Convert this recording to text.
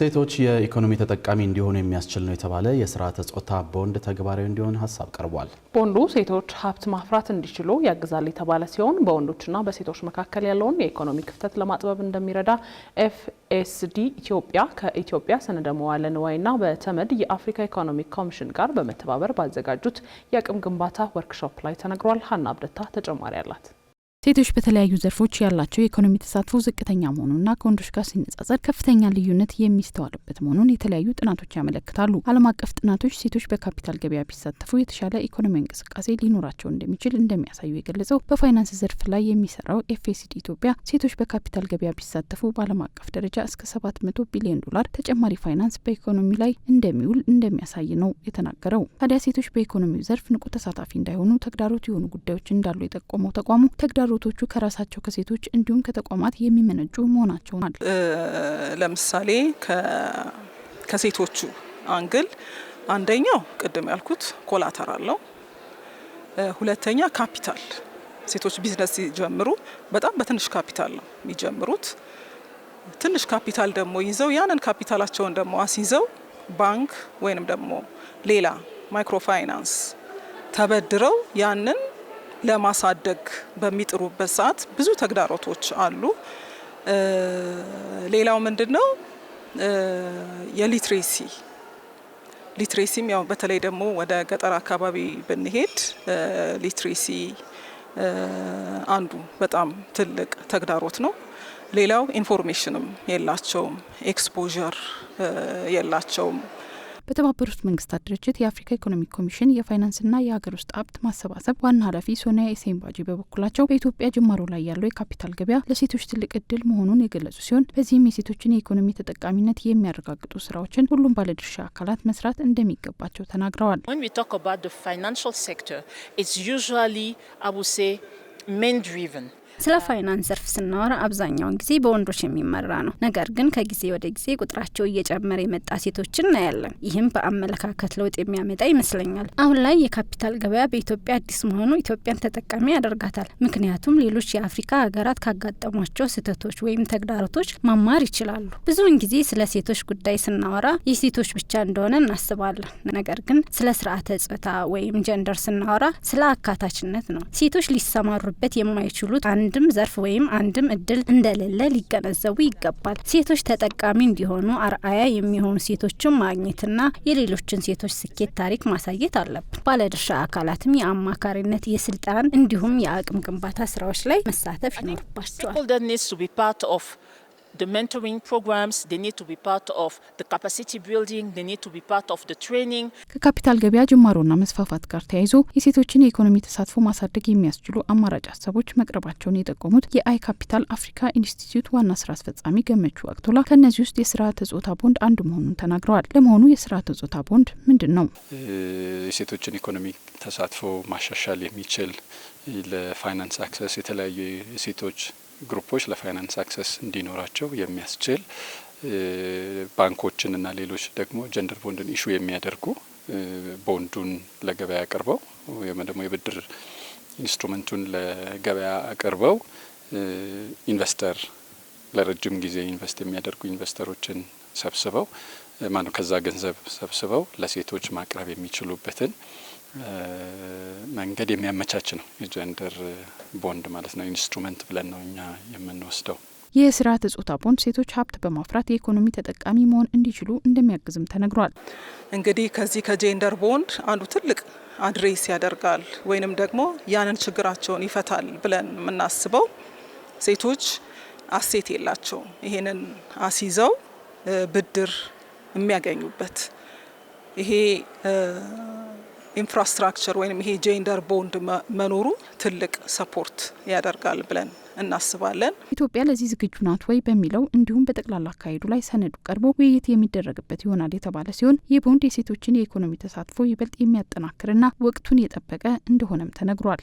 ሴቶች የኢኮኖሚ ተጠቃሚ እንዲሆኑ የሚያስችል ነው የተባለ የስርዓተ ጾታ ቦንድ ተግባራዊ እንዲሆን ሀሳብ ቀርቧል። ቦንዱ ሴቶች ሀብት ማፍራት እንዲችሉ ያግዛል የተባለ ሲሆን በወንዶችና በሴቶች መካከል ያለውን የኢኮኖሚ ክፍተት ለማጥበብ እንደሚረዳ ኤፍኤስዲ ኢትዮጵያ ከኢትዮጵያ ሰነደ መዋዕለ ንዋይና በተመድ የአፍሪካ ኢኮኖሚክ ኮሚሽን ጋር በመተባበር ባዘጋጁት የአቅም ግንባታ ወርክሾፕ ላይ ተነግሯል። ሀና አብደታ ተጨማሪ አላት። ሴቶች በተለያዩ ዘርፎች ያላቸው የኢኮኖሚ ተሳትፎ ዝቅተኛ መሆኑና ከወንዶች ጋር ሲነጻጸር ከፍተኛ ልዩነት የሚስተዋልበት መሆኑን የተለያዩ ጥናቶች ያመለክታሉ። ዓለም አቀፍ ጥናቶች ሴቶች በካፒታል ገበያ ቢሳተፉ የተሻለ ኢኮኖሚያዊ እንቅስቃሴ ሊኖራቸው እንደሚችል እንደሚያሳዩ የገለጸው በፋይናንስ ዘርፍ ላይ የሚሰራው ኤፍኤስዲ ኢትዮጵያ ሴቶች በካፒታል ገበያ ቢሳተፉ በዓለም አቀፍ ደረጃ እስከ 700 ቢሊዮን ዶላር ተጨማሪ ፋይናንስ በኢኮኖሚ ላይ እንደሚውል እንደሚያሳይ ነው የተናገረው። ታዲያ ሴቶች በኢኮኖሚው ዘርፍ ንቁ ተሳታፊ እንዳይሆኑ ተግዳሮት የሆኑ ጉዳዮች እንዳሉ የጠቆመው ተቋሙ ተግዳሮቶቹ ከራሳቸው ከሴቶች እንዲሁም ከተቋማት የሚመነጩ መሆናቸውን ለምሳሌ ከሴቶቹ አንግል አንደኛው ቅድም ያልኩት ኮላተራል ነው። ሁለተኛ ካፒታል፣ ሴቶች ቢዝነስ ሲጀምሩ በጣም በትንሽ ካፒታል ነው የሚጀምሩት። ትንሽ ካፒታል ደግሞ ይዘው ያንን ካፒታላቸውን ደግሞ አስይዘው ባንክ ወይንም ደግሞ ሌላ ማይክሮ ፋይናንስ ተበድረው ያንን ለማሳደግ በሚጥሩበት ሰዓት ብዙ ተግዳሮቶች አሉ። ሌላው ምንድነው ሊትሬሲም ያው በተለይ ደግሞ ወደ ገጠር አካባቢ ብንሄድ ሊትሬሲ አንዱ በጣም ትልቅ ተግዳሮት ነው። ሌላው ኢንፎርሜሽንም የላቸውም፣ ኤክስፖዠር የላቸውም። በተባበሩት መንግስታት ድርጅት የአፍሪካ ኢኮኖሚክ ኮሚሽን የፋይናንስና የሀገር ውስጥ ሀብት ማሰባሰብ ዋና ኃላፊ ሶኒያ ኤሴምባጂ በበኩላቸው በኢትዮጵያ ጅማሮ ላይ ያለው የካፒታል ገበያ ለሴቶች ትልቅ እድል መሆኑን የገለጹ ሲሆን በዚህም የሴቶችን የኢኮኖሚ ተጠቃሚነት የሚያረጋግጡ ስራዎችን ሁሉም ባለድርሻ አካላት መስራት እንደሚገባቸው ተናግረዋል። ስለ ፋይናንስ ዘርፍ ስናወራ አብዛኛውን ጊዜ በወንዶች የሚመራ ነው። ነገር ግን ከጊዜ ወደ ጊዜ ቁጥራቸው እየጨመረ የመጣ ሴቶችን እናያለን። ይህም በአመለካከት ለውጥ የሚያመጣ ይመስለኛል። አሁን ላይ የካፒታል ገበያ በኢትዮጵያ አዲስ መሆኑ ኢትዮጵያን ተጠቃሚ ያደርጋታል። ምክንያቱም ሌሎች የአፍሪካ ሀገራት ካጋጠሟቸው ስህተቶች ወይም ተግዳሮቶች መማር ይችላሉ። ብዙውን ጊዜ ስለ ሴቶች ጉዳይ ስናወራ የሴቶች ብቻ እንደሆነ እናስባለን። ነገር ግን ስለ ስርዓተ ጾታ ወይም ጀንደር ስናወራ ስለ አካታችነት ነው። ሴቶች ሊሰማሩበት የማይችሉት አንድም ዘርፍ ወይም አንድም እድል እንደሌለ ሊገነዘቡ ይገባል። ሴቶች ተጠቃሚ እንዲሆኑ አርአያ የሚሆኑ ሴቶችን ማግኘትና የሌሎችን ሴቶች ስኬት ታሪክ ማሳየት አለብን። ባለድርሻ አካላትም የአማካሪነት፣ የስልጣን እንዲሁም የአቅም ግንባታ ስራዎች ላይ መሳተፍ ይኖርባቸዋል። The mentoring programs, they need to be part of the capacity building, they need to be part of the training. ከካፒታል ገበያ ጅማሮና መስፋፋት ጋር ተያይዞ የሴቶችን የኢኮኖሚ ተሳትፎ ማሳደግ የሚያስችሉ አማራጭ ሀሳቦች መቅረባቸውን የጠቆሙት የአይ ካፒታል አፍሪካ ኢንስቲትዩት ዋና ስራ አስፈጻሚ ገመቹ አክቶላ ከነዚህ ውስጥ የስርዓተ ጾታ ቦንድ አንዱ መሆኑን ተናግረዋል። ለመሆኑ የስርዓተ ጾታ ቦንድ ምንድን ነው? የሴቶችን ኢኮኖሚ ተሳትፎ ማሻሻል የሚችል ለፋይናንስ አክሰስ የተለያዩ የሴቶች ግሩፖች ለፋይናንስ አክሰስ እንዲኖራቸው የሚያስችል ባንኮችንና ሌሎች ደግሞ ጀንደር ቦንድን ኢሹ የሚያደርጉ ቦንዱን ለገበያ አቅርበው ወይም ደግሞ የብድር ኢንስትሩመንቱን ለገበያ አቅርበው ኢንቨስተር ለረጅም ጊዜ ኢንቨስት የሚያደርጉ ኢንቨስተሮችን ሰብስበው ማነው ከዛ ገንዘብ ሰብስበው ለሴቶች ማቅረብ የሚችሉበትን መንገድ የሚያመቻች ነው የጀንደር ቦንድ ማለት ነው። ኢንስትሩመንት ብለን ነው እኛ የምንወስደው። የስርዓተ ጾታ ቦንድ ሴቶች ሀብት በማፍራት የኢኮኖሚ ተጠቃሚ መሆን እንዲችሉ እንደሚያግዝም ተነግሯል። እንግዲህ ከዚህ ከጀንደር ቦንድ አንዱ ትልቅ አድሬስ ያደርጋል ወይንም ደግሞ ያንን ችግራቸውን ይፈታል ብለን የምናስበው ሴቶች አሴት የላቸውም። ይሄንን አስይዘው ብድር የሚያገኙበት ይሄ ኢንፍራስትራክቸር ወይም ይሄ ጀንደር ቦንድ መኖሩ ትልቅ ሰፖርት ያደርጋል ብለን እናስባለን። ኢትዮጵያ ለዚህ ዝግጁ ናት ወይ በሚለው እንዲሁም በጠቅላላ አካሄዱ ላይ ሰነዱ ቀርቦ ውይይት የሚደረግበት ይሆናል የተባለ ሲሆን ይህ ቦንድ የሴቶችን የኢኮኖሚ ተሳትፎ ይበልጥ የሚያጠናክርና ወቅቱን የጠበቀ እንደሆነም ተነግሯል።